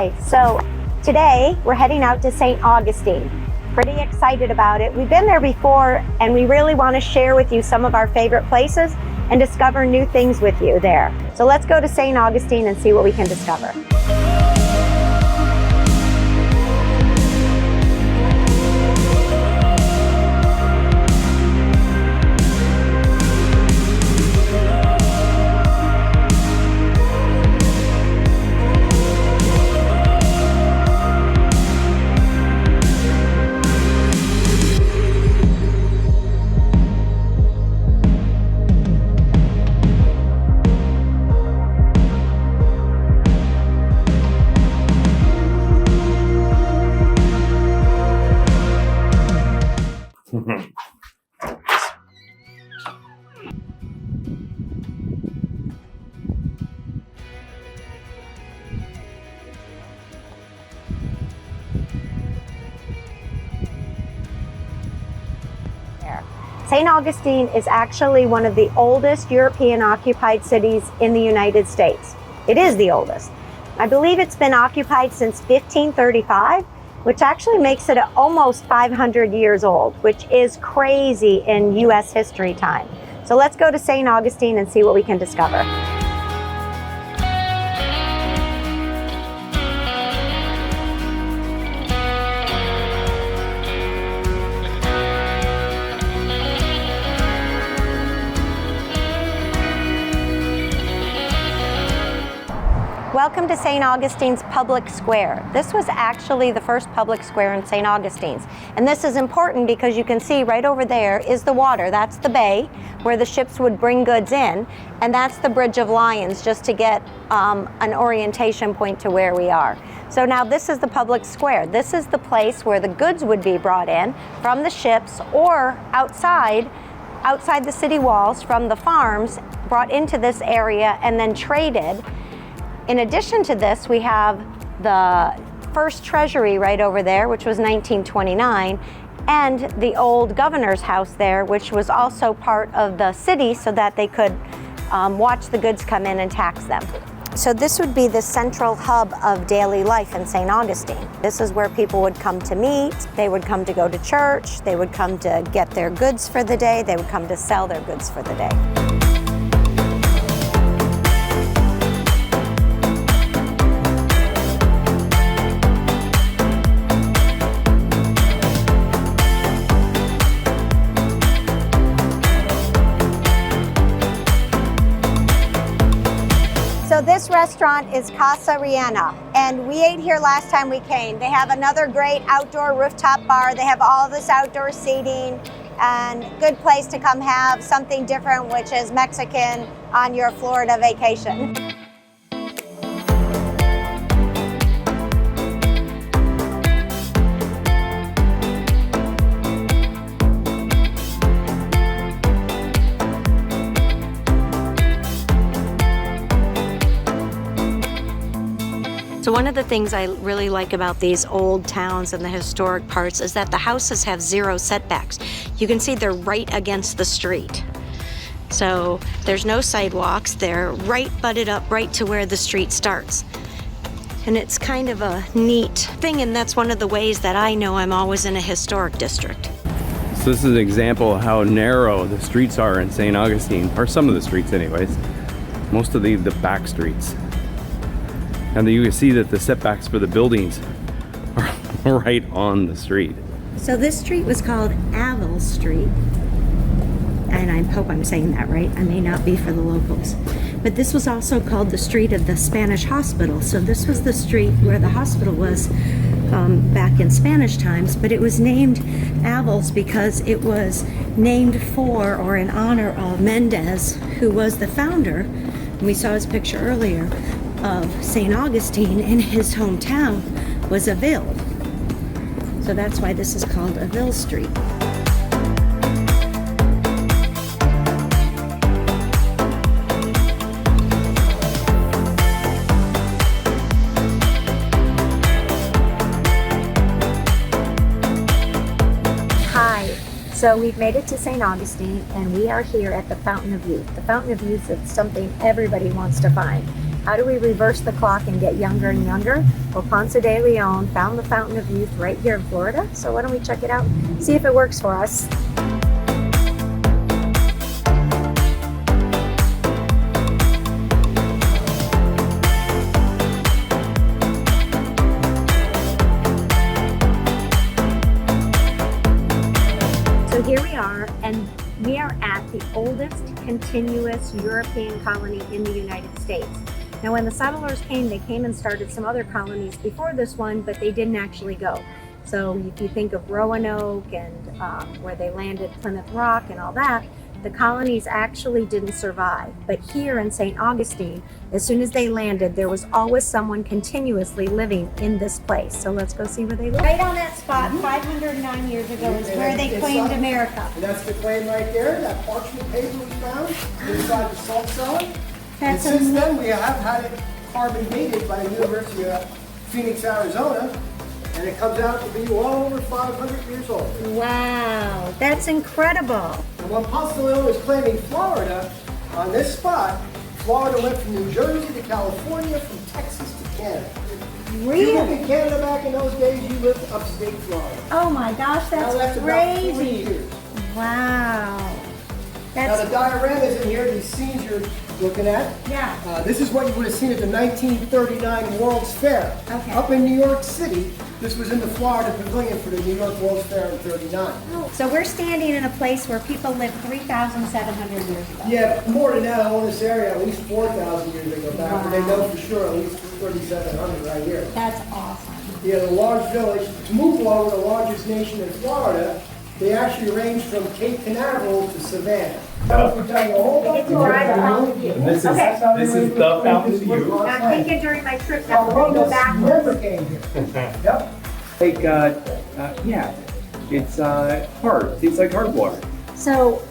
Hi, so today we're heading out to St. Augustine. Pretty excited about it. We've been there before and we really want to share with you some of our favorite places and discover new things with you there. So let's go to St. Augustine and see what we can discover. St. Augustine is actually one of the oldest European occupied cities in the United States. It is the oldest. I believe it's been occupied since 1535, which actually makes it almost 500 years old, which is crazy in US history time. So let's go to St. Augustine and see what we can discover. Welcome to St. Augustine's Public Square. This was actually the first public square in St. Augustine's. And this is important because you can see right over there is the water. That's the bay where the ships would bring goods in. And that's the Bridge of Lions, just to get an orientation point to where we are. So now this is the public square. This is the place where the goods would be brought in from the ships or outside the city walls from the farms, brought into this area and then traded. In addition to this, we have the first treasury right over there, which was 1929, and the old governor's house there, which was also part of the city so that they could watch the goods come in and tax them. So this would be the central hub of daily life in St. Augustine. This is where people would come to meet, they would come to go to church, they would come to get their goods for the day, they would come to sell their goods for the day. So this restaurant is Casa Riena, and we ate here last time we came. They have another great outdoor rooftop bar. They have all this outdoor seating and good place to come have something different, which is Mexican on your Florida vacation. So one of the things I really like about these old towns and the historic parts is that the houses have zero setbacks. You can see they're right against the street. So there's no sidewalks, they're right butted up right to where the street starts. And it's kind of a neat thing, and that's one of the ways that I know I'm always in a historic district. So this is an example of how narrow the streets are in St. Augustine, or some of the streets anyways. Most of the back streets. And you can see that the setbacks for the buildings are right on the street. So this street was called Avil Street. And I hope I'm saying that right. I may not be for the locals. But this was also called the street of the Spanish hospital. So this was the street where the hospital was back in Spanish times. But it was named Avils because it was named for or in honor of Mendez, who was the founder. And we saw his picture earlier of St. Augustine, in his hometown was Avil. So that's why this is called Avil Street. Hi, so we've made it to St. Augustine and we are here at the Fountain of Youth. The Fountain of Youth is something everybody wants to find. How do we reverse the clock and get younger and younger? Well, Ponce de Leon found the Fountain of Youth right here in Florida. So why don't we check it out, see if it works for us. So here we are, and we are at the oldest continuous European colony in the United States. Now, when the settlers came, they came and started some other colonies before this one, but they didn't actually go. So if you think of Roanoke and where they landed Plymouth Rock and all that, the colonies actually didn't survive. But here in St. Augustine, as soon as they landed, there was always someone continuously living in this place. So let's go see where they live. Right on that spot, 509 years ago, is where they claimed America. And that's the claim right there. That parchment paper was found inside the salt cellar. And since then, we have had it carbon dated by the University of Phoenix, Arizona, and it comes out to be well over 500 years old. Wow, that's incredible. And when Ponce de Leon was claiming Florida, on this spot, Florida went from New Jersey to California, from Texas to Canada. Really? If you lived in Canada back in those days, you lived upstate Florida. Oh my gosh, Now that's about 40 crazy. years. Wow. Now the dioramas in here, these scenes you're looking at. Yeah. This is what you would have seen at the 1939 World's Fair. Okay. Up in New York City, this was in the Florida Pavilion for the New York World's Fair in '39. So we're standing in a place where people lived 3,700 years ago. Yeah, more than that, all this area, at least 4,000 years ago back, but they know for sure at least 3,700 right here. That's awesome. Yeah, the large village, Timucuan, the largest nation in Florida, they actually ranged from Cape Canaveral to Savannah. So if we tell you a whole bunch of This is the Fountain of Youth. I'm thinking during my trip that we're going to go back. Never came here. Yep. Like, yeah, it's hard. It's like hard water. So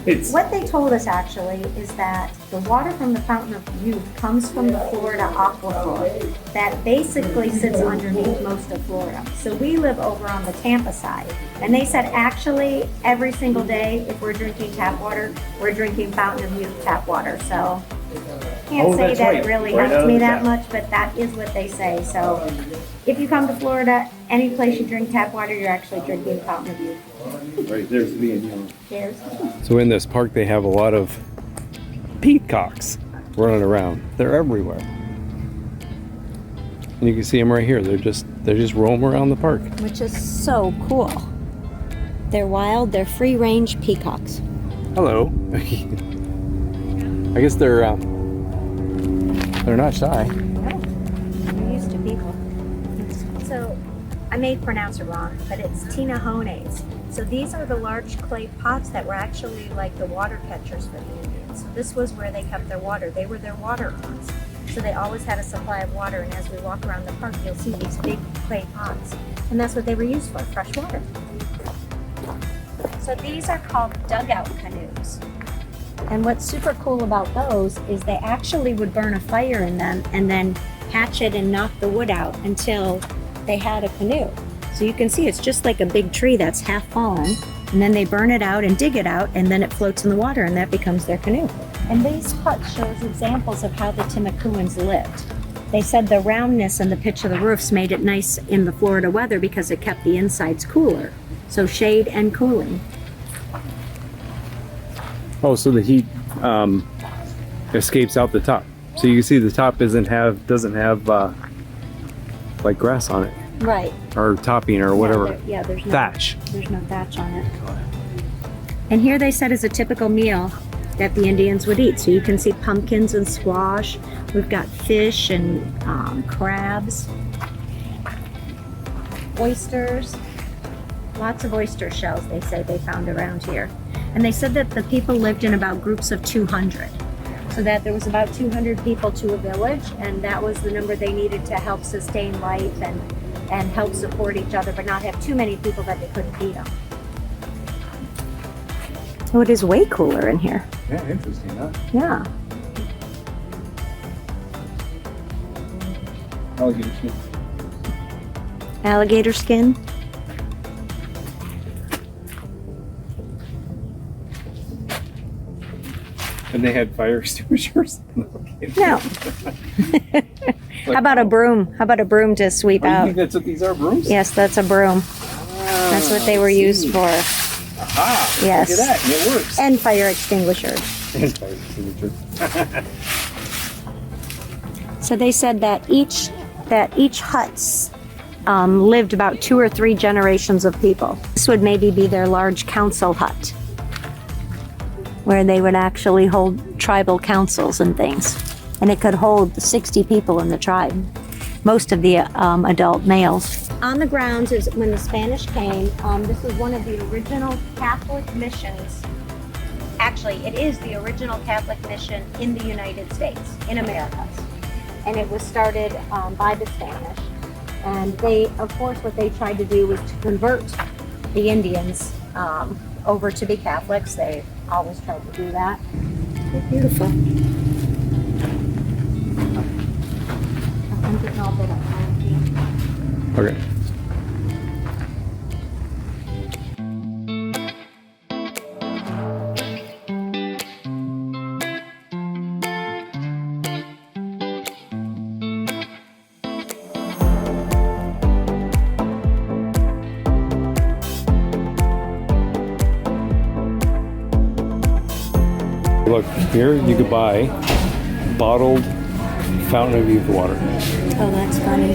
It's what they told us actually is that the water from the Fountain of Youth comes from the Florida aquifer that basically sits underneath most of Florida. So we live over on the Tampa side. And they said actually every single day if we're drinking tap water, we're drinking Fountain of Youth tap water. So can't say that's that right. it really Right out helps of me the that tap. much, but that is what they say. So if you come to Florida, any place you drink tap water, you're actually drinking Fountain of Youth. right there's me and you. Cheers. So in this park, they have a lot of peacocks running around. They're everywhere, and you can see them right here. They're just roaming around the park. Which is so cool. They're wild, they're free-range peacocks. Hello. I guess they're not shy. No, they're used to people. So, I may pronounce it wrong, but it's tinajones. So these are the large clay pots that were actually like the water catchers for the Indians. So this was where they kept their water. They were their water pots. So they always had a supply of water, and as we walk around the park, you'll see these big clay pots. And that's what they were used for, fresh water. So these are called dugout canoes. And what's super cool about those is they actually would burn a fire in them and then hatch it and knock the wood out until they had a canoe. So you can see it's just like a big tree that's half fallen, and then they burn it out and dig it out, and then it floats in the water, and that becomes their canoe. And these huts shows examples of how the Timucuans lived. They said the roundness and the pitch of the roofs made it nice in the Florida weather because it kept the insides cooler. So shade and cooling. Oh, so the heat escapes out the top. So you can see the top doesn't have like grass on it Right. or topping or whatever. Yeah, there's no Thatch. There's no thatch on it. And here they said is a typical meal that the Indians would eat. So you can see pumpkins and squash. We've got fish and crabs, oysters, lots of oyster shells they say they found around here. And they said that the people lived in about groups of 200. So that there was about 200 people to a village, and that was the number they needed to help sustain life and help support each other, but not have too many people that they couldn't feed them. Oh, it is way cooler in here. Yeah, interesting, huh? Yeah. Alligator skin. Alligator skin. And they had fire extinguishers. No. How about a broom? How about a broom to sweep Oh, you out? think that's what these are, brooms? Yes, that's a broom. That's what they were used for. Aha! Yes. Look at that, and it works. And fire extinguishers. And fire extinguishers. So they said that each hut lived about 2 or 3 generations of people. This would maybe be their large council hut, where they would actually hold tribal councils and things. And it could hold 60 people in the tribe, most of the adult males. On the grounds is when the Spanish came, this was one of the original Catholic missions. Actually, it is the original Catholic mission in the United States, in America. And it was started by the Spanish. And they, of course, what they tried to do was to convert the Indians over to be Catholics. They always tried to do that. They're beautiful. I'm getting all bit up. Okay. Look, here you could buy bottled fountain of youth water. Oh, that's funny.